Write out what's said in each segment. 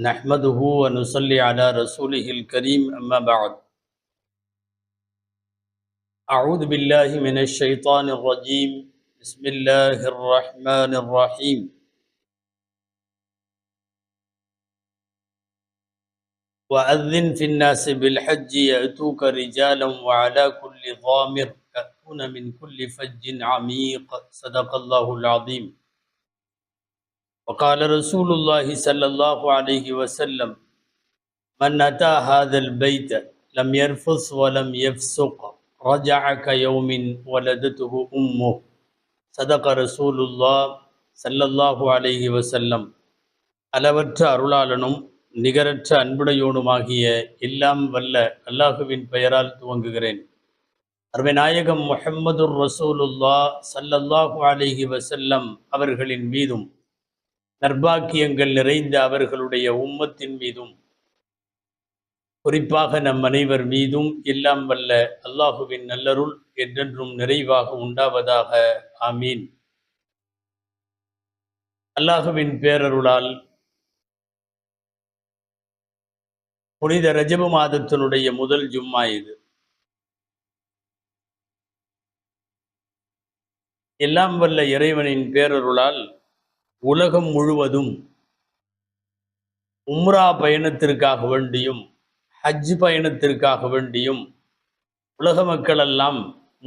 نحمده ونصلي على رسوله الكريم أما بعد أعوذ بالله من الشيطان الرجيم بسم الله الرحمن الرحيم وأذن في الناس بالحج يأتوك رجالا وعلى كل ضامر يأتون من كل فج عميق صدق الله العظيم وقال رسول الله صلى الله عليه وسلم من أتى هذا البيت لم يرفث ولم يفسق رجع كيوم ولدته أمه صدق رسول الله صلى الله عليه وسلم அளவற்ற அருளாளனும் நிகரற்ற அன்புடையோனுமாகிய எல்லாம் வல்ல அல்லாஹுவின் பெயரால் துவங்குகிறேன். அருமை நாயகம் முஹம்மதுர் ரசூலுல்லா ஸல்லல்லாஹு அலைஹி வஸல்லம் அவர்களின் மீதும் நற்பாக்கியங்கள் நிறைந்த அவர்களுடைய உம்மத்தின் மீதும் குறிப்பாக நம் அனைவர் மீதும் எல்லாம் வல்ல அல்லாஹுவின் நல்லருள் என்றென்றும் நிறைவாக உண்டாவதாக. ஆமீன். அல்லாஹுவின் பேரருளால் புனித ரஜபு மாதத்தினுடைய முதல் ஜும்மா இது. எல்லாம் வல்ல இறைவனின் பேரருளால் உலகம் முழுவதும் உம்ரா பயணத்திற்காக வேண்டியும் ஹஜ் பயணத்திற்காக வேண்டியும் உலக மக்களெல்லாம்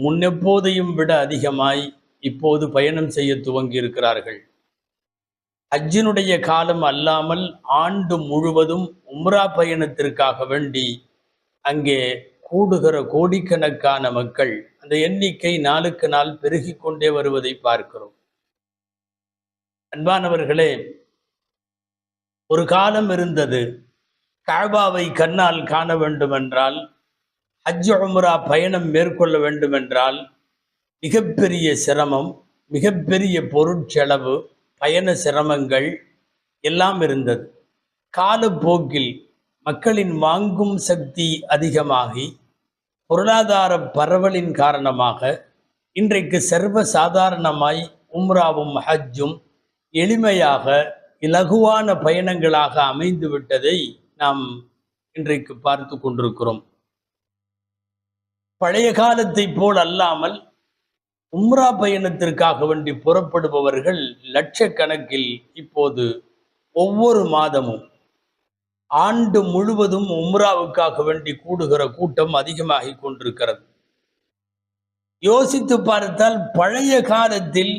முன்னெப்போதையும் விட அதிகமாய் இப்போது பயணம் செய்ய துவங்கி இருக்கிறார்கள். ஹஜ்ஜினுடைய காலம் அல்லாமல் ஆண்டு முழுவதும் உம்ரா பயணத்திற்காக வேண்டி அங்கே கூடுகிற கோடிக்கணக்கான மக்கள், அந்த எண்ணிக்கை நாளுக்கு நாள் பெருகி கொண்டே வருவதை பார்க்கிறோம். அன்பானவர்களே, ஒரு காலம் இருந்தது, கஅபாவை கண்ணால் காண வேண்டுமென்றால், ஹஜ் உம்ரா பயணம் மேற்கொள்ள வேண்டுமென்றால் மிகப்பெரிய சிரமம், மிகப்பெரிய பொருட்செலவு, பயண சிரமங்கள் எல்லாம் இருந்தது. காலப்போக்கில் மக்களின் வாங்கும் சக்தி அதிகமாகி பொருளாதார பரவலின் காரணமாக இன்றைக்கு சர்வ சாதாரணமாய் உம்ராவும் ஹஜ்ஜும் எளிமையாக இலகுவான பயணங்களாக அமைந்து விட்டதை நாம் இன்றைக்கு பார்த்து கொண்டிருக்கிறோம். பழைய காலத்தை போல் அல்லாமல் உம்ரா பயணத்திற்காக வேண்டி புறப்படுபவர்கள் லட்சக்கணக்கில் இப்போது ஒவ்வொரு மாதமும் ஆண்டு முழுவதும் உம்ராவுக்காக வேண்டி கூடுகிற கூட்டம் அதிகமாகி கொண்டிருக்கிறது. யோசித்து பார்த்தால் பழைய காலத்தில்,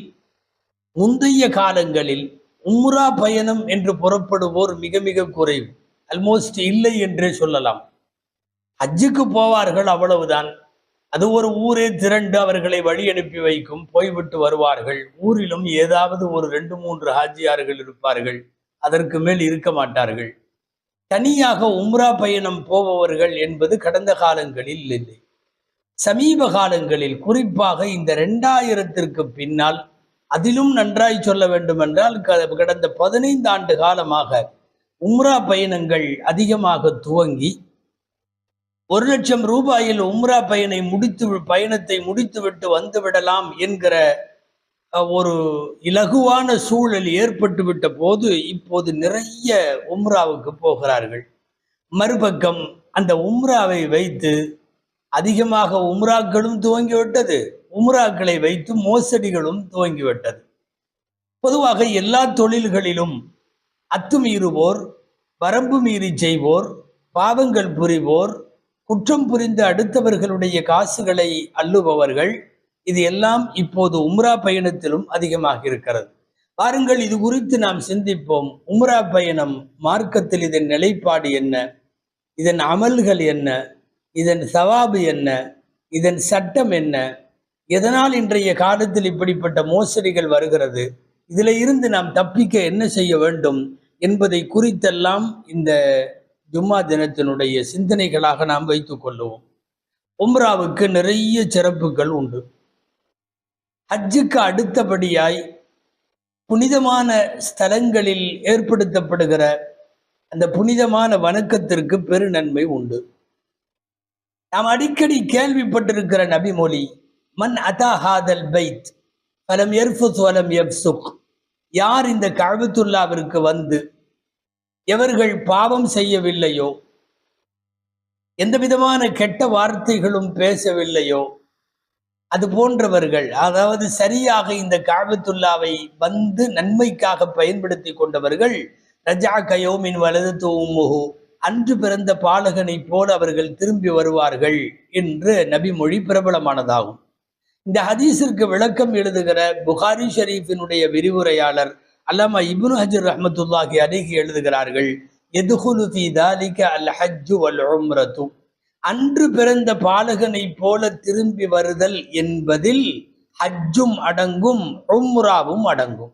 முந்தைய காலங்களில் உம்ரா பயணம் என்று புறப்படுவோர் மிக மிக குறைவு, ஆல்மோஸ்ட் இல்லை என்றே சொல்லலாம். ஹஜ்ஜுக்கு போவார்கள், அவ்வளவுதான். அது ஒரு ஊரே திரண்டு அவர்களை வழி அனுப்பி வைக்கும், போய்விட்டு வருவார்கள். ஊரிலும் ஏதாவது ஒரு 2-3 ஹாஜியார்கள் இருப்பார்கள், அதற்கு மேல் இருக்க மாட்டார்கள். தனியாக உம்ரா பயணம் போபவர்கள் என்பது கடந்த காலங்களில் இல்லை. சமீப காலங்களில், குறிப்பாக இந்த 2000ற்கு பின்னால், அதிலும் நன்றாய் சொல்ல வேண்டுமென்றால் கடந்த 15 ஆண்டு காலமாக உம்ரா பயணங்கள் அதிகமாக துவங்கி 1,00,000 ரூபாயில் உம்ரா பயணத்தை முடித்துவிட்டு வந்துவிடலாம் என்கிற ஒரு இலகுவான சூழல் ஏற்பட்டுவிட்ட போது இப்போது நிறைய உம்ராவுக்கு போகிறார்கள். மறுபக்கம் அந்த உம்ராவை வைத்து அதிகமாக உம்ராக்களும் துவங்கிவிட்டது, உம்ராக்களை வைத்து மோசடிகளும் துவங்கிவிட்டது. பொதுவாக எல்லா தொழில்களிலும் அத்துமீறுவோர், வரம்பு மீறி செய்வோர், பாவங்கள் புரிவோர், குற்றம் புரிந்து அடுத்தவர்களுடைய காசுகளை அள்ளுபவர்கள், இது எல்லாம் இப்போது உம்ரா பயணத்திலும் அதிகமாக இருக்கிறது. பாருங்கள், இது குறித்து நாம் சிந்திப்போம். உம்ரா பயணம் மார்க்கத்தில் இதன் நிலைப்பாடு என்ன, இதன் அமல்கள் என்ன, இதன் சவாபு என்ன, இதன் சட்டம் என்ன, எதனால் இன்றைய காலத்தில் இப்படிப்பட்ட மோசடிகள் வருகிறது, இதில் இருந்து நாம் தப்பிக்க என்ன செய்ய வேண்டும் என்பதை குறித்தெல்லாம் இந்த ஜும்மா தினத்தினுடைய சிந்தனைகளாக நாம் வைத்துக் கொள்ளுவோம். உம்ராவுக்கு நிறைய சிறப்புகள் உண்டு. ஹஜ்ஜுக்கு அடுத்தபடியாய் புனிதமான ஸ்தலங்களில் ஏற்படுத்தப்படுகிற அந்த புனிதமான வணக்கத்திற்கு பெருநன்மை உண்டு. நாம் அடிக்கடி கேள்விப்பட்டிருக்கிற நபிமொழி, மன் அதா ஹாதல் பைத் ஃபலம் யர்ஃபுஸ் வலம் யஃப்சுக், யார் இந்த கஅபத்துல்லாவிற்கு வந்து எவர்கள் பாவம் செய்யவில்லையோ, எந்த விதமான கெட்ட வார்த்தைகளும் பேசவில்லையோ, அது போன்றவர்கள், அதாவது சரியாக இந்த காபத்துல்லாவை வந்து நன்மைக்காக பயன்படுத்தி கொண்டவர்கள், ரஜா கயோமின் வலது தூமுகு, அன்று பிறந்த பாலகனைப் போல அவர்கள் திரும்பி வருவார்கள் என்று நபி மொழி பிரபலமானதாகும். இந்த ஹதீஸிற்கு விளக்கம் எழுதுகிற புகாரி ஷரீஃபினுடைய விரிவுரையாளர் அல்லாமா இப்னு ஹஜர் ரஹ்மத்துல்லாஹி அலைஹி எழுதுகிறார்கள், யதுகுலு ஃபீ தாலிக அல் ஹஜ்ஜு வல் உம்ரத்து, அன்று பிறந்த பாலகனை போல திரும்பி வருதல் என்பதில் ஹஜ்ஜும் அடங்கும், உம்ராவும் அடங்கும்.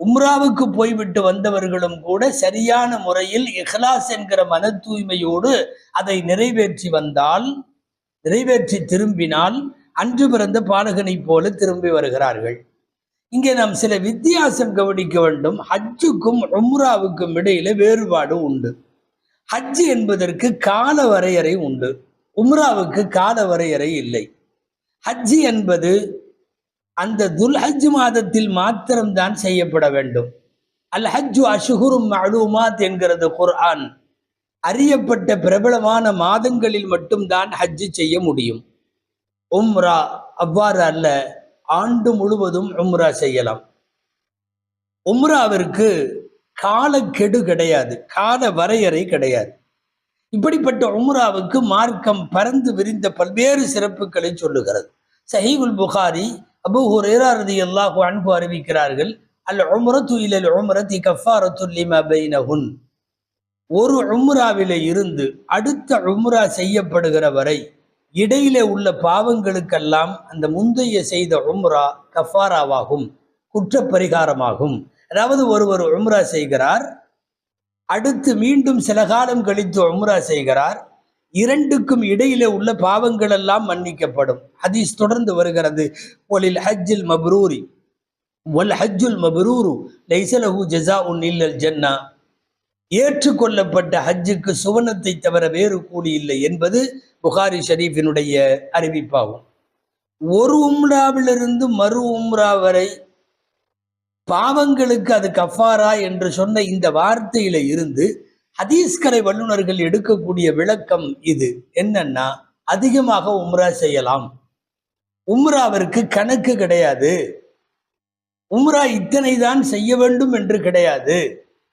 உம்ராவுக்கு போய்விட்டு வந்தவர்களும் கூட சரியான முறையில் இஹ்லாஸ் என்கிற மன தூய்மையோடு அதை நிறைவேற்றி திரும்பினால் அன்று பிறந்த பாலகனை போல திரும்பி வருகிறார்கள். இங்கே நாம் சில வித்தியாசம் கவனிக்க வேண்டும். ஹஜ்ஜுக்கும் உம்ராவுக்கும் இடையில வேறுபாடு உண்டு. ஹஜ் என்பதற்கு கால வரையறை உண்டு, உம்ராவுக்கு கால வரையறை இல்லை. ஹஜ் என்பது அந்த துல்ஹஜ் மாதத்தில் மாத்திரம்தான் செய்யப்பட வேண்டும். அல் ஹஜ்ஜு அஷ்ஹுரும் மஅலூமாத் என்கிறது குர்ஆன். அறியப்பட்ட பிரபலமான மாதங்களில் மட்டும்தான் ஹஜ் செய்ய முடியும். உம்ரா அவ்வாறு அல்ல, ஆண்டு முழுவதும் உம்ரா செய்யலாம். உம்ராவிற்கு காலக்கெடு கிடையாது, கால வரையறை கிடையாது. இப்படிப்பட்ட உம்ராவுக்கு மார்க்கம் பறந்து விரிந்த பல்வேறு சிறப்புகளை சொல்லுகிறது. சஹீஹுல் புகாரி அபூ ஹுரைரா ரலியல்லாஹு அன்ஹு அறிவிக்கிறார்கள், அல் உம்ரத்து இலல் உம்ரத்தி கஃபாரத்து லிமா பைனஹுன், ஒரு உம்ராவிலே இருந்து அடுத்த உம்ரா செய்யப்படுகிற வரை இடையிலே உள்ள பாவங்களுக்கெல்லாம் அந்த முந்தைய செய்த உம்ரா கஃபாராவாகும், குற்றப்பரிகாரமாகும். அதாவது ஒருவர் உம்ரா செய்கிறார், அடுத்து மீண்டும் சில காலம் கழித்து உம்ரா செய்கிறார், இரண்டுக்கும் இடையிலே உள்ள பாவங்கள் எல்லாம் மன்னிக்கப்படும். ஹதீஸ் தொடர்ந்து வருகிறது, வலில் ஹஜ்ஜில் மப்ரூரி வல் ஹஜ்ஜுல் மப்ரூரு லைஸ லஹு ஜஸாஉன் இல்லல் ஜன்னா, ஏற்றுக்கொள்ளப்பட்ட ஹஜ்ஜுக்கு சுவனத்தை தவிர வேறு கூலி இல்லை என்பது புகாரி ஷரீஃபினுடைய அறிவிப்பாகும். ஒரு உம்ராவிலிருந்து மறு உம்ரா வரை பாவங்களுக்கு அது கஃபாரா என்று சொன்ன இந்த வார்த்தையில இருந்து ஹதீஸ்கரை வல்லுநர்கள் எடுக்கக்கூடிய விளக்கம் இது என்னன்னா, அதிகமாக உம்ரா செய்யலாம். உம்ராவிற்கு கணக்கு கிடையாது, உம்ரா இத்தனை தான் செய்ய வேண்டும் என்று கிடையாது.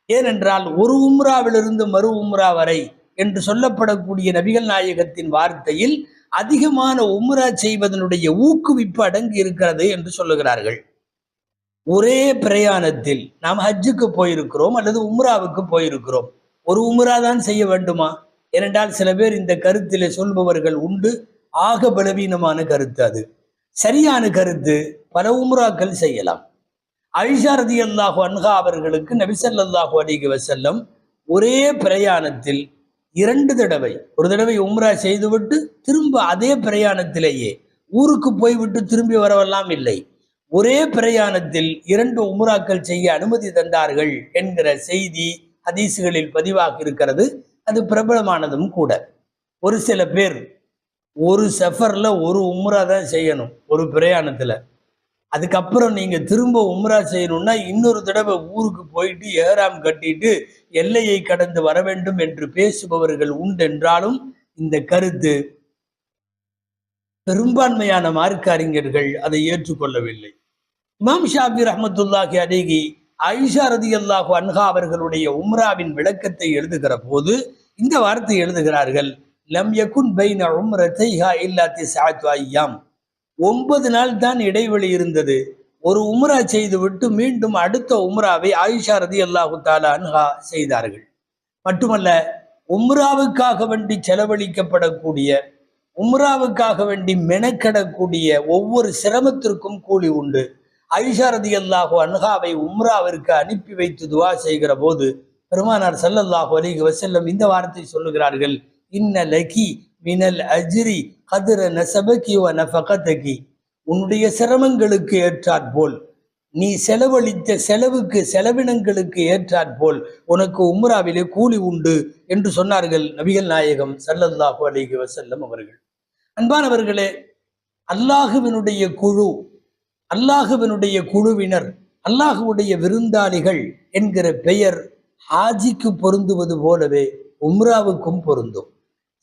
ஏனென்றால் ஒரு உம்ராவிலிருந்து மறு உம்ரா வரை என்று சொல்லப்படக்கூடிய நபிகள் நாயகத்தின் வார்த்தையில் அதிகமான உம்ரா செய்வதனுடைய ஊக்குவிப்பு அடங்கி இருக்கிறது என்று சொல்லுகிறார்கள். ஒரே பிரயாணத்தில் நாம் ஹஜ்ஜுக்கு போயிருக்கிறோம் அல்லது உம்ராவுக்கு போயிருக்கிறோம், ஒரு உம்ரா தான் செய்ய வேண்டுமா? ஏனென்றால் சில பேர் இந்த கருத்திலே சொல்பவர்கள் உண்டு. ஆக பலவீனமான கருத்து அது. சரியான கருத்து, பல உம்ராக்கள் செய்யலாம். ஆயிஷா ரலியல்லாஹு அன்ஹா அவர்களுக்கு நபி ஸல்லல்லாஹு அலைஹி வஸல்லம் ஒரே பிரயாணத்தில் 2 தடவை, ஒரு தடவை உம்ரா செய்துவிட்டு திரும்ப அதே பிரயாணத்திலேயே ஊருக்கு போய்விட்டு திரும்பி வரவெல்லாம் இல்லை, ஒரே பிரயாணத்தில் 2 உம்ராக்கள் செய்ய அனுமதி தந்தார்கள் என்கிற செய்தி ஹதீசுகளில் பதிவாக இருக்கிறது. அது பிரபலமானதும் கூட. ஒரு சில பேர் ஒரு சஃபர்ல ஒரு உம்ரா தான் செய்யணும் ஒரு பிரயாணத்துல, அதுக்கப்புறம் நீங்க திரும்ப உம்ரா செய்யணும்னா இன்னொரு தடவை ஊருக்கு போயிட்டு ஏராம் கட்டிட்டு எல்லையை கடந்து வர வேண்டும் என்று பேசுபவர்கள் உண்டென்றாலும் இந்த கருத்து பெரும்பான்மையான மார்க்க அறிஞர்கள் அதை ஏற்றுக்கொள்ளவில்லை. இமாம் ஷாஃபி ரஹ்மத்துல்லாஹி அலைஹி ஆயிஷா ரலியல்லாஹு அன்ஹா அவர்களுடைய உம்ராவின் விளக்கத்தை எழுதுகிற போது இந்த வார்த்தை எழுதுகிறார்கள், லம் யகுன் பைன உம்ரத்தைஹா இல்லா 9 அய்யாம், 9 நாள் தான் இடைவெளி இருந்தது. ஒரு உம்ரா செய்து விட்டு மீண்டும் அடுத்த உம்ராவை ஆயிஷா ரலியல்லாஹு தஆலா அன்ஹா செய்தார்கள். மட்டுமல்ல, உம்ராவுக்காக வேண்டி செலவழிக்கப்படக்கூடிய, உம்ராவுக்காக வேண்டி மெனக்கெடக்கூடிய ஒவ்வொரு சிரமத்திற்கும் கூலி உண்டு. ஆயிஷா ரலியல்லாஹு அன்ஹாவை உம்ராவிற்கு அனுப்பி வைத்து துவா செய்கிற போது பெருமானார் ஸல்லல்லாஹு அலைஹி வஸல்லம் இந்த வார்த்தை சொல்லுகிறார்கள், இன்ன லகி மினல் அஜ்ரி கத்ர நஸபகி வ நஃபகதகி, உன்னுடைய சிரமங்களுக்கு ஏற்றாற்போல், நீ செலவழித்த செலவினங்களுக்கு ஏற்றாற்போல் உனக்கு உம்ராவிலே கூலி உண்டு என்று சொன்னார்கள் நபிகள் நாயகம் ஸல்லல்லாஹு அலைஹி வஸல்லம் அவர்கள். அன்பானவர்களே, அல்லாஹுவினுடைய குழு, அல்லாஹுவினுடைய குழுவினர், அல்லாஹுவுடைய விருந்தாளிகள் என்கிற பெயர் ஹாஜிக்கு பொருந்துவது போலவே உம்ராவுக்கும் பொருந்தும்.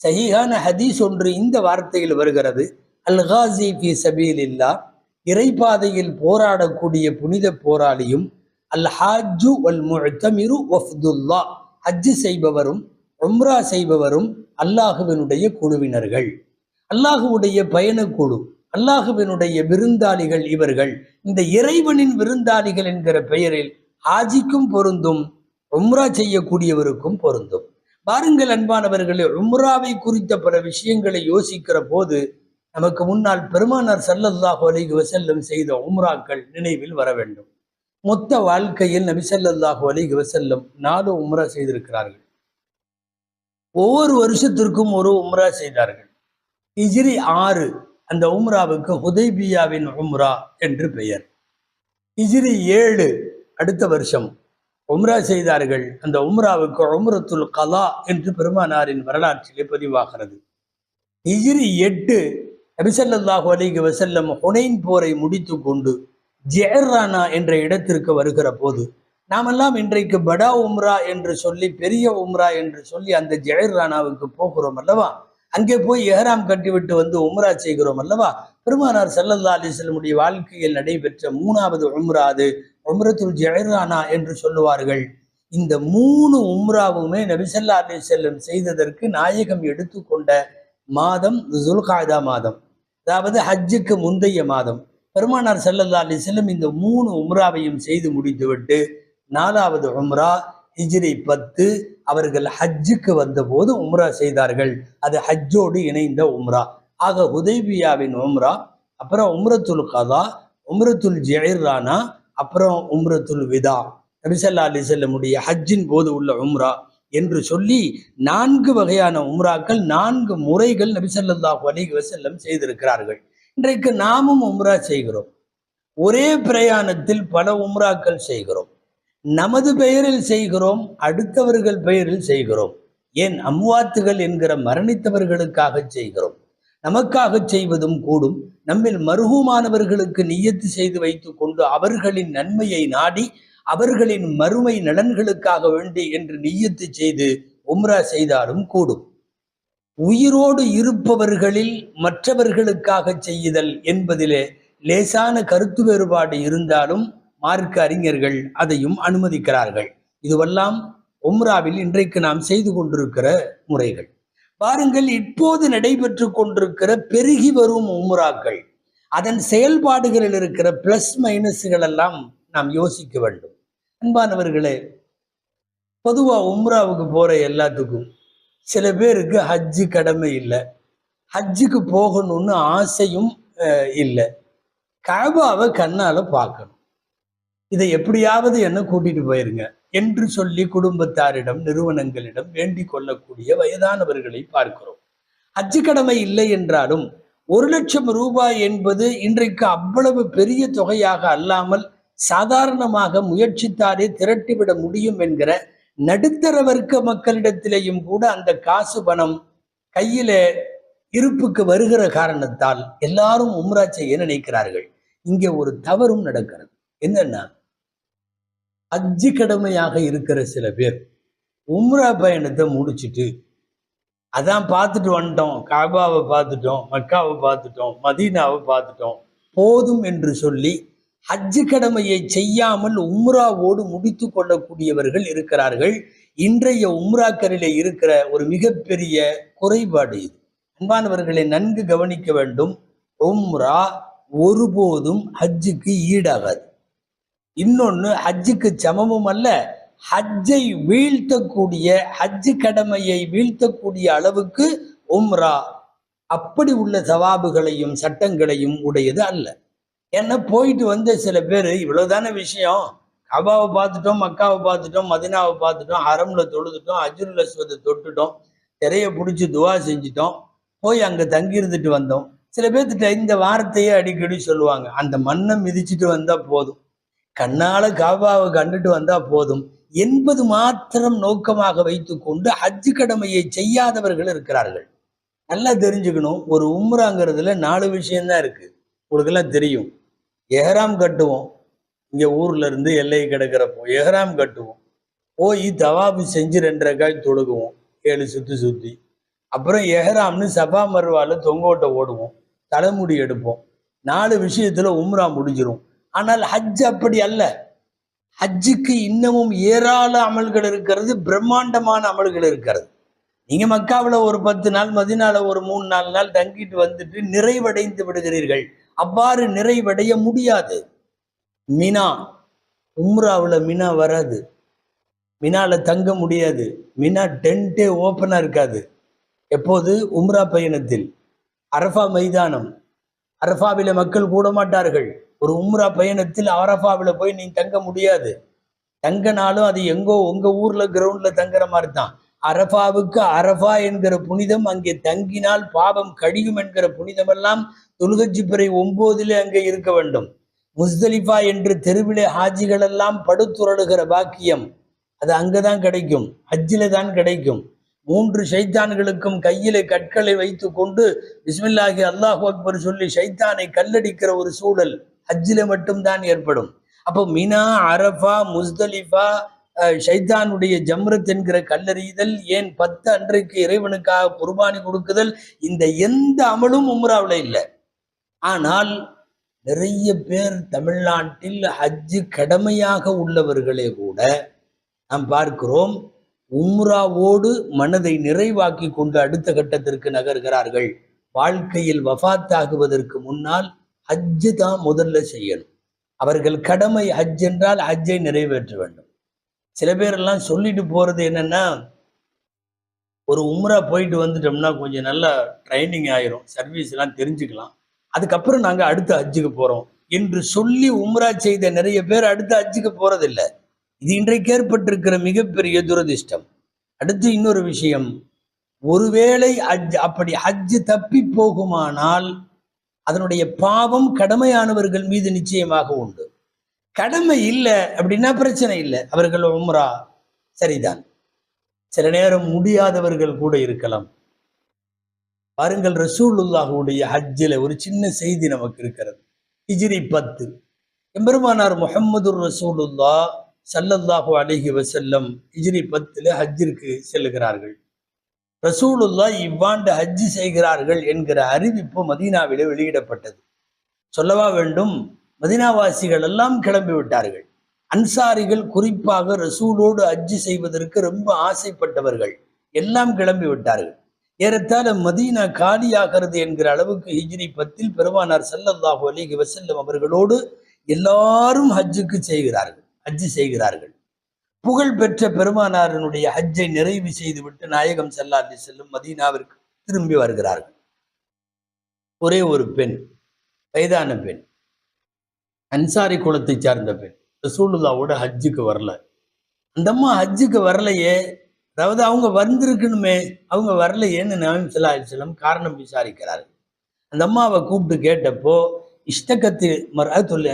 சஹீஹான ஹதீஸ் ஒன்று இந்த வார்த்தையில் வருகிறது, அல் காசி ஃபி சபீலில்லாஹ், இறைபாதையில் போராடக்கூடிய புனித போராளியும், அல் ஹாஜ்ஜு வல் முஅ்தமிரு வஃதுல்லாஹ், ஹஜ்ஜு செய்பவரும் உம்ரா செய்பவரும் அல்லாஹுவினுடைய குழுவினர்கள், அல்லாஹுவுடைய பயணக்குழு, அல்லாஹுவினுடைய விருந்தாளிகள் இவர்கள். இந்த இறைவனின் விருந்தாளிகள் என்கிற பெயரில் ஹாஜிக்கும் பொருந்தும், உம்ரா செய்யக்கூடியவருக்கும் பொருந்தும். பாருங்கள் அன்பானவர்களே, உம்ராவை குறித்த பல விஷயங்களை யோசிக்கிற போது நமக்கு முன்னால் பெருமானார் ஸல்லல்லாஹு அலைஹி வஸல்லம் செய்த உம்ராக்கள் நினைவில் வர வேண்டும். மொத்த வாழ்க்கையில் நபி ஸல்லல்லாஹு அலைஹி வஸல்லம் 4 உம்ரா செய்திருக்கிறார்கள். ஒவ்வொரு வருஷத்திற்கும் ஒரு உம்ரா செய்தார்கள். ஹிஜ்ரி 6 அந்த உம்ராவுக்கு ஹுதைபியாவின் உம்ரா என்று பெயர். ஹிஜ்ரி 7 அடுத்த வருஷம் உம்ரா செய்தார்கள். அந்த உம்ராவுக்கு உம்ரத்துல் கலா என்று பெருமானாரின் வரலாற்றிலே பதிவாகிறது. ஹிஜ்ரி 8 நபி ஸல்லல்லாஹு அலைஹி வஸல்லம் ஹுனைன் போரை முடித்து கொண்டு ஜிஅர்ரானா என்ற இடத்திற்கு வருகிற போது, நாமெல்லாம் இன்றைக்கு படா உம்ரா என்று சொல்லி, பெரிய உம்ரா என்று சொல்லி அந்த ஜிஅர்ரானாவுக்கு போகிறோம் அல்லவா, அங்கே போய் எஹ்ராம் கட்டிவிட்டு வந்து உம்ரா செய்கிறோம் அல்லவா. பெருமானார் ஸல்லல்லாஹு அலைஹி வஸல்லமுடைய வாழ்க்கையில் நடைபெற்ற 3வது உம்ரா அது உம்ரத்துல் ஜிஅர்ரானா என்று சொல்லுவார்கள். இந்த 3 உம்ராவுமே நபி ஸல்லல்லாஹு அலைஹி வஸல்லம் செய்ததற்கு நாயகம் எடுத்துக்கொண்ட மாதம் ஸுல்காதா மாதம், அதாவது ஹஜ்ஜுக்கு முந்தைய மாதம். பெருமானார் ஸல்லல்லாஹு அலைஹி வஸல்லம் இந்த 3 உம்ராவையும் செய்து முடித்துவிட்டு 4வது உம்ரா ஹிஜ்ரி 10 அவர்கள் ஹஜ்ஜுக்கு வந்தபோது உம்ரா செய்தார்கள். அது ஹஜ்ஜோடு இணைந்த உம்ரா. ஆக ஹுதைபியாவின் உம்ரா, அப்புறம் உம்ரத்துல் கதா, உம்ரத்துல் ஜிஅர்ரானா, அப்புறம் உம்ரத்துல் விதா, நபி ஸல்லல்லாஹு அலைஹி வஸல்லமுடைய ஹஜ்ஜின் போது உள்ள உம்ரா என்று சொல்லி 4 வகையான உம்ராக்கள், 4 முறைகள் நபி ஸல்லல்லாஹு அலைஹி வஸல்லம் செய்திருக்கிறார்கள். இன்றைக்கு நாமும் உம்ரா செய்கிறோம். ஒரே பிரயாணத்தில் பல உம்ராக்கள் செய்கிறோம். நமது பெயரில் செய்கிறோம், அடுத்தவர்கள் பெயரில் செய்கிறோம். ஏன் அம்வாத்துகள் என்கிற மரணித்தவர்களுக்காக செய்கிறோம். நமக்காக செய்வதும் கூடும். நம்மில் மர்ஹூமானவர்களுக்கு நியத்து செய்து வைத்துக் கொண்டு அவர்களின் நன்மையை நாடி அவர்களின் மறுமை நலன்களுக்காக வேண்டி என்று நியத்து செய்து உம்ரா செய்தாலும் கூடும். உயிரோடு இருப்பவர்களில் மற்றவர்களுக்காக செய்யுதல் என்பதிலே லேசான கருத்து வேறுபாடு இருந்தாலும் மார்க்க அறிஞர்கள் அதையும் அனுமதிக்கிறார்கள். இதுவெல்லாம் உம்ராவில் இன்றைக்கு நாம் செய்து கொண்டிருக்கிற முறைகள். பாருங்கள், இப்போது நடைபெற்று கொண்டிருக்கிற பெருகி வரும் உம்ராக்கள், அதன் செயல்பாடுகளில் இருக்கிற பிளஸ் மைனஸ்கள் எல்லாம் நாம் யோசிக்க வேண்டும். அன்பானவர்களே, பொதுவா உம்ராவுக்கு போற எல்லாத்துக்கும் சில பேருக்கு ஹஜ்ஜு கடமை இல்லை, ஹஜ்ஜுக்கு போகணும்னு ஆசையும் இல்லை, கஅபாவை கண்ணால பார்க்கணும், இதை எப்படியாவது என்ன கூட்டிட்டு போயிருங்க என்று சொல்லி குடும்பத்தாரிடம் நிறுவனங்களிடம் வேண்டிக் கொள்ளக்கூடிய வயதானவர்களை பார்க்கிறோம். ஹஜ்ஜு கடமை இல்லை என்றாலும் 1,00,000 ரூபாய் என்பது இன்றைக்கு அவ்வளவு பெரிய தொகையாக அல்லாமல் சாதாரணமாக முயற்சித்தாலே திரட்டிவிட முடியும் என்கிற நடுத்தர வர்க்க மக்களிடத்திலேயும் கூட அந்த காசு பணம் கையில இருப்புக்கு வருகிற காரணத்தால் எல்லாரும் உம்ரா செய்ய நினைக்கிறார்கள். இங்கே ஒரு தவறும் நடக்கிறது. என்னன்னா, ஹஜ்ஜு கடமையாக இருக்கிற சில பேர் உம்ரா பயணத்தை முடிச்சுட்டு, அதான் பார்த்துட்டு வந்துட்டோம், காபாவை பார்த்துட்டோம், மக்காவை பார்த்துட்டோம், மதீனாவை பார்த்துட்டோம், போதும் என்று சொல்லி ஹஜ்ஜு கடமையை செய்யாமல் உம்ராவோடு முடித்து கொள்ளக்கூடியவர்கள் இருக்கிறார்கள். இன்றைய உம்ராக்களிலே இருக்கிற ஒரு மிகப்பெரிய குறைபாடு இது. அன்பானவர்களை நன்கு கவனிக்க வேண்டும். உம்ரா ஒருபோதும் ஹஜ்ஜுக்கு ஈடாகாது. இன்னொன்னு, ஹஜ்ஜுக்கு சமமும் அல்ல. ஹஜ்ஜை வீழ்த்தக்கூடிய, ஹஜ்ஜு கடமையை வீழ்த்தக்கூடிய அளவுக்கு உம்ரா அப்படி உள்ள சவாபுகளையும் சட்டங்களையும் உடையது அல்ல. ஏன்னா போயிட்டு வந்த சில பேர் இவ்வளவுதான விஷயம், கபாவை பார்த்துட்டோம், மக்காவை பார்த்துட்டோம், மதினாவை பார்த்துட்டோம், ஹரம்ல தொழுதுட்டோம், அஜ்ருல் அஸ்வதை தொட்டுட்டோம், திரைய பிடிச்சி துவா செஞ்சுட்டோம், போய் அங்க தங்கி இருந்துட்டு வந்தோம். சில பேர்த்திட்ட இந்த வார்த்தையே அடிக்கடி சொல்லுவாங்க, அந்த மண்ணை மிதிச்சுட்டு வந்தா போதும், கண்ணால காபாவை கண்டுட்டு வந்தா போதும் என்பது மாத்திரம் நோக்கமாக வைத்துக் கொண்டு ஹஜ்ஜு கடமையை செய்யாதவர்கள் இருக்கிறார்கள். நல்லா தெரிஞ்சுக்கணும், ஒரு உம்ராங்கிறதுல 4 விஷயம்தான் இருக்கு. உங்களுக்கெல்லாம் தெரியும். எஹ்ராம் கட்டுவோம், இங்க ஊர்ல இருந்து எல்லை கிடக்கிறப்போ எஹ்ராம் கட்டுவோம். போய் தவாபு செஞ்சு 2 ரக்காத் தொழுகுவோம் 7 சுத்தி சுத்தி. அப்புறம் எஹ்ராம்னு சபா மர்வால தொங்கோட்ட ஓடுவோம், தலைமுடி எடுப்போம். 4 விஷயத்துல உம்ரா முடிஞ்சிரும். ஆனால் ஹஜ் அப்படி அல்ல. ஹஜ்ஜுக்கு இன்னமும் ஏராள அமல்கள் இருக்கிறது, பிரம்மாண்டமான அமல்கள் இருக்கிறது. நீங்க மக்காவில் ஒரு 10 நாள், மதினால ஒரு 3-4 நாள் தங்கிட்டு வந்துட்டு நிறைவடைந்து விடுகிறீர்கள். அவ்வாறு நிறைவடைய முடியாது. மினா, உம்ராவில் மினா வராது. மினால தங்க முடியாது. மினா டென்ட்டே ஓப்பனா இருக்காது. எப்போது? உம்ரா பயணத்தில். அரஃபா மைதானம், அரஃபாவில மக்கள் கூட மாட்டார்கள். ஒரு உம்ரா பயணத்தில் அரஃபாவில போய் நீ தங்க முடியாது. தங்கனாலும் அது எங்கோ உங்க ஊர்ல கிரவுண்ட்ல தங்குற மாதிரி தான். அரஃபாவுக்கு அரஃபா என்கிற புனிதம், அங்கே தங்கினால் பாவம் கழியும் என்கிற புனிதம் எல்லாம் துல்ஹஜ் பிறை 9 அங்கே இருக்க வேண்டும். முஸ்தலிஃபா என்று தெருவிலே ஹாஜிகள் எல்லாம் படுத்துறடுகிற பாக்கியம் அது அங்கதான் கிடைக்கும், ஹஜ்ஜில தான் கிடைக்கும். 3 ஷைத்தான்களுக்கும் கையிலே கற்களை வைத்து கொண்டு பிஸ்மில்லாஹி அல்லாஹு அக்பர் சொல்லி ஷைத்தானை கல்லடிக்கிற ஒரு சூழல் ஹஜ்ஜில மட்டும்தான் ஏற்படும். அப்போ மினா, அரஃபா, முஸ்தலிஃபா, ஷைத்தானுடைய ஜம்ரத் என்கிற கல்லறிதல், ஏன் 10 அன்றைக்கு இறைவனுக்காக குர்பானி கொடுக்குதல், இந்த எந்த அமலும் உம்ராவில் இல்லை. ஆனால் நிறைய பேர் தமிழ்நாட்டில் ஹஜ்ஜு கடமையாக உள்ளவர்களே கூட நாம் பார்க்கிறோம், உம்ராவோடு மனதை நிறைவாக்கி கொண்டு அடுத்த கட்டத்திற்கு நகர்கிறார்கள். வாழ்க்கையில் வஃபாத்தாகுவதற்கு முன்னால் ஹஜ்ஜு தான் முதல்ல செய்யணும். அவர்கள் கடமை ஹஜ் என்றால் ஹஜ்ஜை நிறைவேற்ற வேண்டும். சில பேரெல்லாம் சொல்லிட்டு போறது என்னன்னா, ஒரு உம்ரா போயிட்டு வந்துட்டோம்னா கொஞ்சம் நல்லா ட்ரைனிங் ஆயிரும், சர்வீஸ் எல்லாம் தெரிஞ்சுக்கலாம், அதுக்கப்புறம் நாங்க அடுத்த ஹஜ்ஜுக்கு போறோம் என்று சொல்லி உம்ரா செய்த நிறைய பேர் அடுத்த ஹஜ்ஜுக்கு போறதில்லை. இது இன்றைக்கு ஏற்பட்டிருக்கிற மிகப்பெரிய துரதிர்ஷ்டம். அடுத்து இன்னொரு விஷயம், ஒருவேளை அப்படி ஹஜ்ஜு தப்பி போகுமானால் அதனுடைய பாவம் கடமையானவர்கள் மீது நிச்சயமாக உண்டு. கடமை இல்லை அப்படின்னா பிரச்சனை இல்லை, அவர்கள் உம்ரா சரிதான். சில நேரம் முடியாதவர்கள் கூட இருக்கலாம். பாருங்கள், ரசூலுல்லாஹுடைய ஹஜ்ஜில் ஒரு சின்ன செய்தி நமக்கு இருக்கிறது. ஹிஜ்ரி 10 எம்பெருமானார் முஹம்மது ரசூலுல்லா ஸல்லல்லாஹு அலைஹி வஸல்லம் ஹிஜ்ரி 10 ஹஜ்ஜிற்கு செல்லுகிறார்கள். ரசூலுல்லா இவ்வாண்டு ஹஜ்ஜி செய்கிறார்கள் என்கிற அறிவிப்பு மதீனாவிலே வெளியிடப்பட்டது. சொல்லவா வேண்டும், மதீனாவாசிகள் எல்லாம் கிளம்பி விட்டார்கள். அன்சாரிகள் குறிப்பாக ரசூலோடு ஹஜ்ஜி செய்வதற்கு ரொம்ப ஆசைப்பட்டவர்கள் எல்லாம் கிளம்பி விட்டார்கள். ஏறத்தாழ மதீனா காலியாகிறது என்கிற அளவுக்கு ஹிஜ்ரி 10 பெருமானார் ஸல்லல்லாஹு அலைஹி வஸல்லம் அவர்களோடு எல்லாரும் ஹஜ்ஜுக்கு ஹஜ்ஜி செய்கிறார்கள். புகழ் பெற்ற பெருமானாரினுடைய ஹஜ்ஜை நிறைவு செய்துவிட்டு நாயகம் ஸல்லல்லாஹு அலைஹி வஸல்லம் மதீனாவிற்கு திரும்பி வருகிறார்கள். ஒரே ஒரு பெண், வயதான பெண், அன்சாரி குலத்தை சார்ந்த பெண், ரசூலுல்லாவோட ஹஜ்ஜுக்கு வரல. அந்த அம்மா ஹஜ்ஜுக்கு வரலையே, அதாவது அவங்க வந்திருக்கணுமே, அவங்க வரலையேன்னு நாயகம் ஸல்லல்லாஹு அலைஹி வஸல்லம் காரணம் விசாரிக்கிறார்கள். அந்த அம்மாவை கூப்பிட்டு கேட்டப்போ, இஷ்டகத்து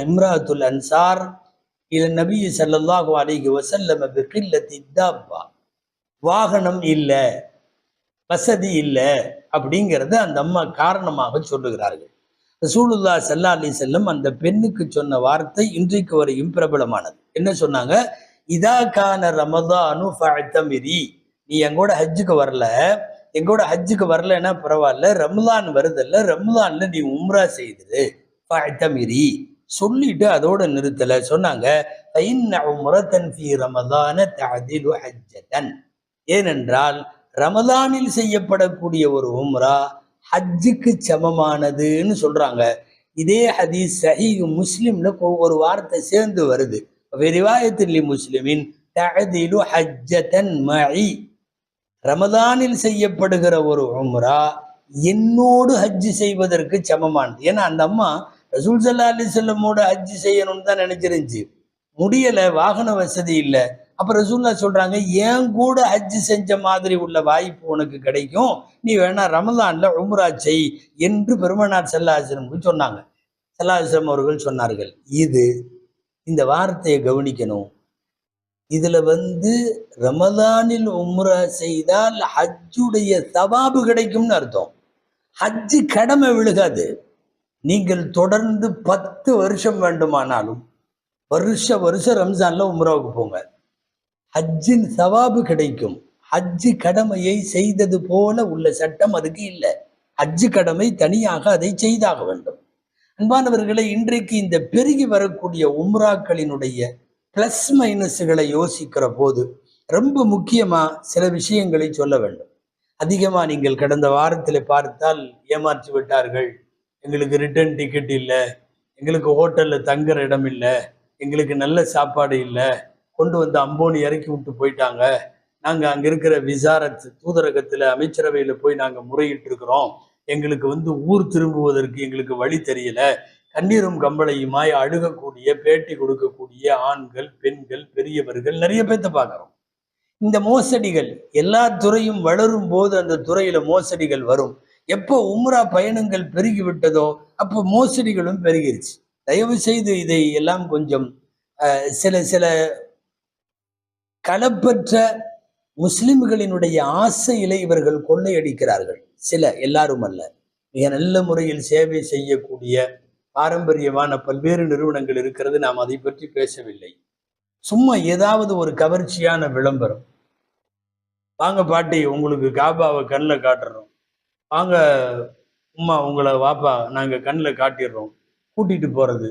இம்ராத்துல் அன்சார் இல நபி ஸல்லல்லாஹு அலைஹி வஸல்லம் பிகில்லத்தி தாப்பா, வாகனம் இல்லை, வசதி இல்லை அப்படிங்கிறத அந்த அம்மா காரணமாக சொல்லுகிறார்கள். ரசூலுல்லாஹி ஸல்லல்லாஹு அலைஹி வஸல்லம் அந்த பெண்ணுக்கு சொன்ன வார்த்தை இன்றைக்கு வரையும் பிரபலமானது. என்ன சொன்னாங்க? இதா கான ரமதானு ஃபஅ்தமிரி, நீ எங்கூட ஹஜ்ஜுக்கு வரலன்னா பரவாயில்ல, ரமலான் வருதல்ல, ரமலான்ல நீ உம்ரா செய்துரு, ஃபஅ்தமிரி சொல்லிட்டு அதோட நிறுத்தல. சொன்னாங்க, ஏனென்றால் ரமலானில் செய்யப்படக்கூடிய ஒரு உம்ரா ஹஜ்ஜுக்கு சமமானதுன்னு சொல்றாங்க. இதே ஹதீஸ் சஹீஹ் முஸ்லிம்ல ஒரு வார்த்தை சேர்ந்து வருது. ரிவாயத்தில் முஸ்லிமின் தஅதிலு ஹஜ்ஜதன் மஇ, ரமலானில் செய்யப்படுகிற ஒரு உம்ரா என்னோடு ஹஜ்ஜு செய்வதற்கு சமமானது. ஏன்னா அந்த அம்மா ரசூல் ஸல்லல்லாஹு அலைஹி வஸல்லமோட ஹஜ்ஜு செய்யணும்னு தான் நினைச்சிருந்துச்சு, முடியல, வாகன வசதி இல்லை. அப்ப ரசூலுல்லாஹ் சொல்றாங்க, ஏன் கூட ஹஜ்ஜு செஞ்ச மாதிரி உள்ள வாய்ப்பு உனக்கு கிடைக்கும், நீ வேணா ரமலான்ல உம்ரா செய் என்று பெருமானார் ஸல்லல்லாஹு அலைஹி வஸல்லம் சொன்னாங்க. ஸல்லல்லாஹு அலைஹி வஸல்லம் அவர்கள் சொன்னார்கள், இந்த வார்த்தையை கவனிக்கணும், இதுல ரமலானில் உம்ரா செய்தால் ஹஜ்ஜுடைய சவாபு கிடைக்கும்னு அர்த்தம். ஹஜ்ஜு கடமை விழுகாது. நீங்கள் தொடர்ந்து 10 வருஷம் வேண்டுமானாலும் வருஷம் ரம்ஜான்ல உம்ராவுக்கு போங்க, ஹஜ்ஜின் சவாபு கிடைக்கும். ஹஜ்ஜு கடமையை செய்தது போல உள்ள சட்டம் அதுக்கு இல்லை. ஹஜ்ஜு கடமை தனியாக அதை செய்தாக வேண்டும். அன்பானவர்களை, இன்றைக்கு இந்த பெருகி வரக்கூடிய உம்ராக்களினுடைய பிளஸ் மைனஸுகளை யோசிக்கிற போது ரொம்ப முக்கியமா சில விஷயங்களை சொல்ல வேண்டும். அதிகமா நீங்கள் கடந்த வாரத்தில் பார்த்தால் ஏமாற்றி விட்டார்கள். எங்களுக்கு ரிட்டர்ன் டிக்கெட் இல்லை, எங்களுக்கு ஹோட்டல்ல தங்குற இடம் இல்லை, எங்களுக்கு நல்ல சாப்பாடு இல்லை, கொண்டு வந்து அம்போனி இறக்கி விட்டு போயிட்டாங்க, நாங்கள் அங்கே இருக்கிற விசாரத் தூதரகத்தில் அமைச்சரவையில் போய் நாங்கள் முறையிட்டு இருக்கிறோம், எங்களுக்கு ஊர் திரும்புவதற்கு எங்களுக்கு வழி தெரியல, கண்ணீரும் கம்பளையுமாய் அழுகக்கூடிய பேட்டி கொடுக்கக்கூடிய ஆண்கள், பெண்கள், பெரியவர்கள் நிறைய பேர்த்த பார்க்குறோம். இந்த மோசடிகள் எல்லா துறையும் வளரும் போது அந்த துறையில மோசடிகள் வரும். எப்போ உம்ரா பயணங்கள் பெருகி விட்டதோ அப்போ மோசடிகளும் பெருகிருச்சு. தயவு செய்து இதை எல்லாம் கொஞ்சம் சில சில களப்பற்ற முஸ்லிம்களினுடைய ஆசையிலே இவர்கள் கொள்ளையடிக்கிறார்கள். சில, எல்லாரும் அல்ல. மிக நல்ல முறையில் சேவை செய்யக்கூடிய பாரம்பரியமான பல்வேறு நிறுவனங்கள் இருக்கிறது. நாம் அதை பற்றி பேசவில்லை. சும்மா ஏதாவது ஒரு கவர்ச்சியான விளம்பரம், வாங்க பாட்டி உங்களுக்கு காபாவை கண்ணில் காட்டுறோம், வாங்க உம்மா உங்களை வாப்பா நாங்கள் கண்ணில் காட்டிடுறோம், கூட்டிட்டு போறது,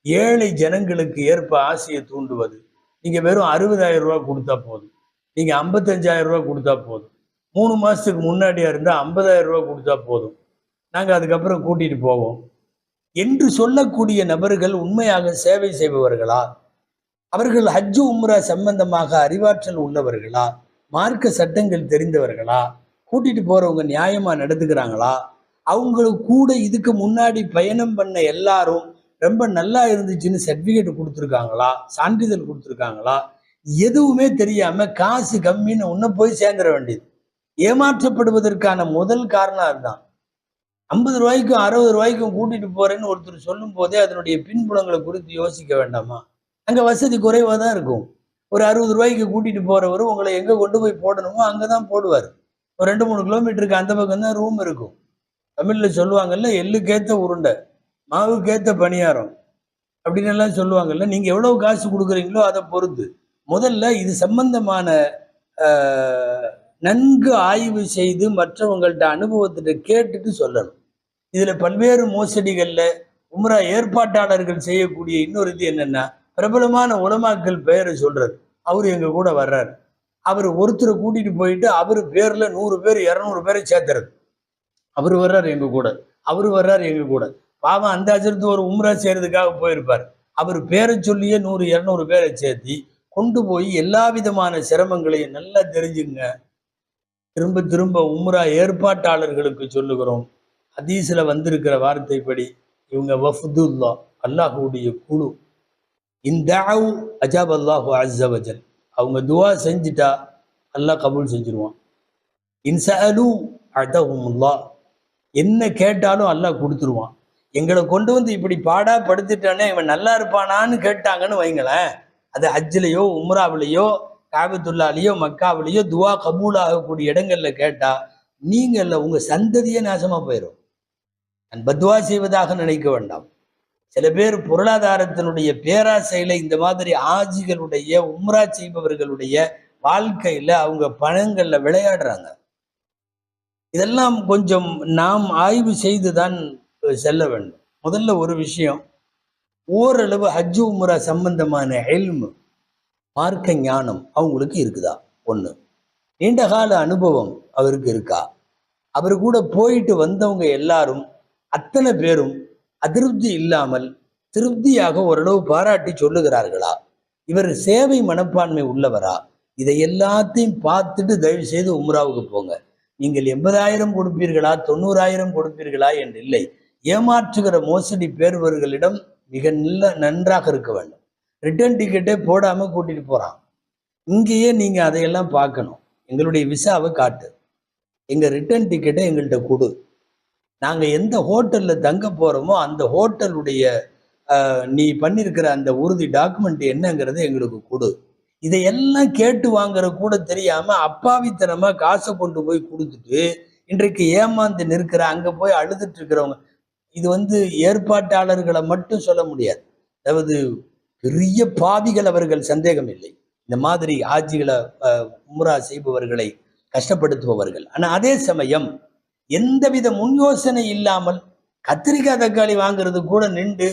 ஏழை ஜனங்களுக்கு ஏற்ப ஆசையை தூண்டுவது. நீங்க வெறும் 60,000 ரூபா கொடுத்தா போதும், நீங்க 55,000 ரூபா கொடுத்தா போதும், 3 மாசத்துக்கு முன்னாடியா இருந்தா 50,000 ரூபா கொடுத்தா போதும், நாங்க அதுக்கப்புறம் கூட்டிட்டு போவோம் என்று சொல்லக்கூடிய நபர்கள் உண்மையாக சேவை செய்பவர்களா? அவர்கள் ஹஜ்ஜு உம்ரா சம்பந்தமாக அறிவாற்றல் உள்ளவர்களா? மார்க்க சட்டங்கள் தெரிந்தவர்களா? கூட்டிட்டு போறவங்க நியாயமா நடந்துக்கிறாங்களா? அவங்களுக்கு கூட இதுக்கு முன்னாடி பயணம் பண்ண எல்லாரும் ரொம்ப நல்லா இருந்துச்சுன்னு சர்டிபிகேட் கொடுத்துருக்காங்களா, சான்றிதழ் கொடுத்துருக்காங்களா? எதுவுமே தெரியாம காசு கம்மின்னு ஒன்ன போய் சேர்ந்துட வேண்டியது. ஏமாற்றப்படுவதற்கான முதல் காரணம் அதுதான். 50 ரூபாய்க்கும் 60 ரூபாய்க்கும் கூட்டிட்டு போறேன்னு ஒருத்தர் சொல்லும் போதே அதனுடைய பின்புலங்களை குறித்து யோசிக்க வேண்டாமா? அங்க வசதி குறைவா தான் இருக்கும். ஒரு 60 ரூபாய்க்கு கூட்டிட்டு போறவர் உங்களை எங்க கொண்டு போய் போடணுமோ அங்கதான் போடுவார். ஒரு 2-3 கிலோமீட்டருக்கு அந்த பக்கம் தான் ரூம் இருக்கும். தமிழ்ல சொல்லுவாங்கல்ல, எள்ளுக்கேத்த உருண்டை, மாவுக்கேத்த பணியாரம் அப்படின்னு எல்லாம் சொல்லுவாங்கல்ல. நீங்க எவ்வளவு காசு கொடுக்குறீங்களோ அதை பொறுத்து. முதல்ல இது சம்பந்தமான நன்கு ஆய்வு செய்து மற்றவங்கள்ட்ட அனுபவத்திட்ட கேட்டுட்டு சொல்லணும். இதுல பல்வேறு மோசடிகள்ல உம்ரா ஏற்பாட்டாளர்கள் செய்யக்கூடிய இன்னொரு இது என்னன்னா, பிரபலமான உலமாக்கள் பெயரை சொல்றாரு. அவரு எங்க கூட வர்றாரு, அவர் ஒருத்தரை கூட்டிட்டு போயிட்டு அவரு பேர்ல 100 பேர் 200 பேரை சேர்த்துறது. அவரு வர்றாரு எங்க கூட, அவரு வர்றாரு எங்க கூட. பாவம் அந்த அஜர்த்து ஒரு உம்ரா செய்யறதுக்காக போயிருப்பார். அவர் பேரை சொல்லியே 100-200 பேரை சேர்த்தி கொண்டு போய் எல்லா விதமான சிரமங்களையும் நல்லா தெரிஞ்சுங்க. திரும்ப திரும்ப உம்ரா ஏற்பாட்டாளர்களுக்கு சொல்லுகிறோம், ஹதீஸ்ல வந்திருக்கிற வார்த்தைப்படி இவங்க வஃதுல்லா, அல்லாஹுடைய குழு. இந்த அஜாப் அல்லாஹு அஸ்ஸ வஜல், அவங்க துவா செஞ்சுட்டா அல்லாஹ் கபூல் செஞ்சிருவான். இன்சஅலு அதஹுமுல்லாஹ், என்ன கேட்டாலும் அல்லாஹ் கொடுத்துருவான். எங்களை கொண்டு வந்து இப்படி பாடா படுத்துட்டானே இவன் நல்லா இருப்பானான்னு கேட்டாங்கன்னு வைங்களேன், அது ஹஜ்ஜிலையோ உம்ராவிலையோ காபத்துல்லாலேயோ மக்காவிலேயோ துவா கபூல் ஆகக்கூடிய இடங்கள்ல கேட்டா நீங்கள்ல உங்க சந்ததியே நாசமா போயிடும். நான் பத்வா செய்வதாக நினைக்க வேண்டாம். சில பேர் பொருளாதாரத்தினுடைய பேராசையில இந்த மாதிரி ஆஜிகளுடைய உம்ரா செய்பவர்களுடைய வாழ்க்கையில அவங்க பணங்கள்ல விளையாடுறாங்க. இதெல்லாம் கொஞ்சம் நாம் ஆய்வு செய்துதான் செல்ல வேண்டும். முதல்ல ஒரு விஷயம், ஓரளவு ஹஜ்ஜு உம்ரா சம்பந்தமான இல்மு, மார்க்க ஞானம் அவங்களுக்கு இருக்குதா? ஒண்ணு. நீண்டகால அனுபவம் அவருக்கு இருக்கா? அவர் கூட போயிட்டு வந்தவங்க எல்லாரும் அத்தனை பேரும் அதிருப்தி இல்லாமல் திருப்தியாக ஓரளவு பாராட்டி சொல்லுகிறார்களா? இவர் சேவை மனப்பான்மை உள்ளவரா? இதை எல்லாத்தையும் பார்த்துட்டு தயவு செய்து உம்ராவுக்கு போங்க. நீங்கள் 80,000 கொடுப்பீர்களா 90,000 கொடுப்பீர்களா என்று இல்லை. ஏமாற்றுகிற மோசடி பேர்வர்களிடம் மிக நன்றாக இருக்க வேண்டும். ரிட்டர்ன் டிக்கெட்டே போடாம கூட்டிட்டு போறான். இங்கேயே நீங்க அதையெல்லாம் பார்க்கணும். எங்களுடைய விசாவை காட்டு, எங்க ரிட்டர்ன் டிக்கெட்டை எங்கள்கிட்ட கொடு, நாங்க எந்த ஹோட்டல்ல தங்க போறோமோ அந்த ஹோட்டலுடைய நீ பண்ணிருக்கிற அந்த உறுதி டாக்குமெண்ட் என்னங்கிறத எங்களுக்கு கொடு. இதையெல்லாம் கேட்டு வாங்குற கூட தெரியாம அப்பாவித்தனமா காசை கொண்டு போய் கொடுத்துட்டு இன்றைக்கு ஏமாந்து நிற்கிற, அங்க போய் அழுதுட்டு இருக்கிறவங்க. இது ஏற்பாட்டாளர்களை மட்டும் சொல்ல முடியாது. அதாவது பெரிய பாவிகள் அவர்கள், சந்தேகம் இல்லை. இந்த மாதிரி ஹாஜிகளை உம்ரா செய்பவர்களை கஷ்டப்படுத்துபவர்கள். ஆனா அதே சமயம் எந்தவித முன் யோசனை இல்லாமல் கத்திரிக்காய் தக்காளி வாங்குறது கூட நின்று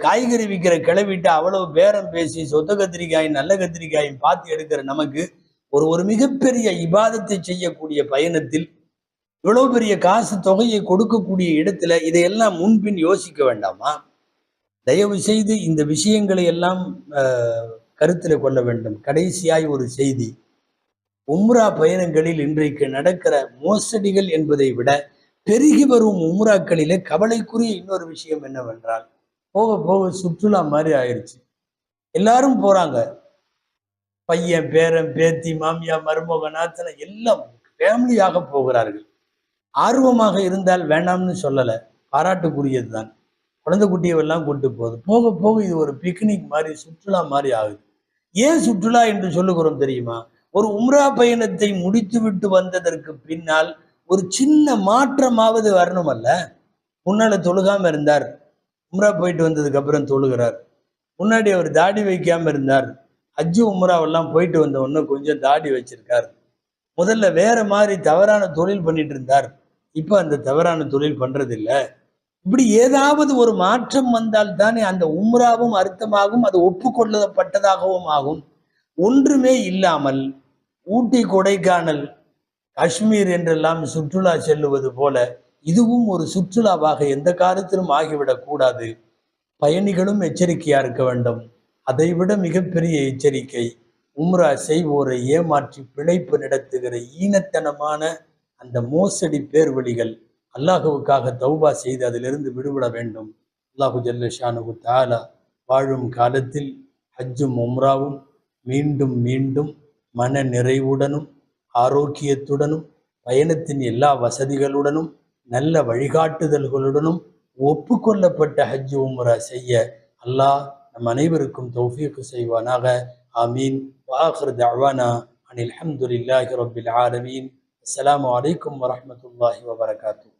காய்கறி விற்கிற கிளவிட்டு அவ்வளவு பேரம் பேசி சொத்த கத்திரிக்காயும் நல்ல கத்திரிக்காயும் பார்த்து எடுக்கிற நமக்கு ஒரு மிகப்பெரிய இபாதத்தை செய்யக்கூடிய பயணத்தில் இவ்வளவு பெரிய காசு தொகையை கொடுக்கக்கூடிய இடத்துல இதையெல்லாம் முன்பின் யோசிக்க வேண்டாமா? தயவு செய்து இந்த விஷயங்களை எல்லாம் கருத்தில் கொள்ள வேண்டும். கடைசியாய் ஒரு செய்தி, உம்ரா பயணங்களில் இன்றைக்கு நடக்கிற மோசடிகள் என்பதை விட பெருகி வரும் உம்ராக்களிலே கவலைக்குரிய இன்னொரு விஷயம் என்னவென்றால், போக போக சுற்றுலா மாதிரி ஆயிடுச்சு. எல்லாரும் போறாங்க, பையன் பேரன் பேத்தி மாமியா மருமக நாத்தனை எல்லாம் ஃபேமிலியாக போகிறார்கள். ஆர்வமாக இருந்தால் வேண்டாம்னு சொல்லலை, பாராட்டுக்குரியது தான். குழந்தை குட்டியெல்லாம் கூட்டு போகுது. போக போக இது ஒரு பிக்னிக் மாதிரி சுற்றுலா மாதிரி ஆகுது. ஏன் சுற்றுலா என்று சொல்லுகிறோம் தெரியுமா? ஒரு உம்ரா பயணத்தை முடித்து விட்டு வந்ததற்கு பின்னால் ஒரு சின்ன மாற்றமாவது வரணும் அல்ல. முன்னால தொழுகாம இருந்தார், உம்ரா போயிட்டு வந்ததுக்கு அப்புறம் தொழுகிறார். முன்னாடி அவர் தாடி வைக்காம இருந்தார், ஹஜ்ஜு உம்ராவெல்லாம் போயிட்டு வந்த உடனே கொஞ்சம் தாடி வச்சிருக்கார். முதல்ல வேற மாதிரி தவறான தொழில் பண்ணிட்டு இருந்தார், இப்ப அந்த தவறான தொழில் பண்றதில்ல. இப்படி ஏதாவது ஒரு மாற்றம் வந்தால் தானே அந்த உம்ராவும் அர்த்தமாகும், அது ஒப்புக்கொள்ளப்பட்டதாகவும் ஆகும். ஒன்றுமே இல்லாமல் ஊட்டி கொடைக்கானல் காஷ்மீர் என்றெல்லாம் சுற்றுலா செல்லுவது போல இதுவும் ஒரு சுற்றுலாவாக எந்த காலத்திலும் ஆகிவிடக் கூடாது. பயணிகளும் எச்சரிக்கையா இருக்க வேண்டும். அதைவிட மிகப்பெரிய எச்சரிக்கை, உம்ரா செய்வோரை ஏமாற்றி பிழைப்பு நடத்துகிற ஈனத்தனமான அந்த மோசடி பேர்வழிகள். அல்லாஹுவுக்காக தௌபா செய்து அதிலிருந்து விடுபட வேண்டும். அல்லாஹு ஜல்ல ஷானுஹு தஆலா வாழும் காலத்தில் ஹஜ்ஜும் உம்ராவும் மீண்டும் மீண்டும் மன நிறைவுடனும் ஆரோக்கியத்துடனும் பயணத்தின் எல்லா வசதிகளுடனும் நல்ல வழிகாட்டுதல்களுடனும் ஒப்புக்கொள்ளப்பட்ட ஹஜ் உம்ரா செய்ய அல்லாஹ் நம் அனைவருக்கும் தௌஃபீக் செய்வானாக. ஆமீன். வஆகிரு தஅவானா அனில் ஹம்துலில்லாஹி ரப்பில் ஆலமீன். அஸ்ஸலாமு அலைக்கும் வரஹ்மத்துல்லாஹி வபரகாத்துஹு.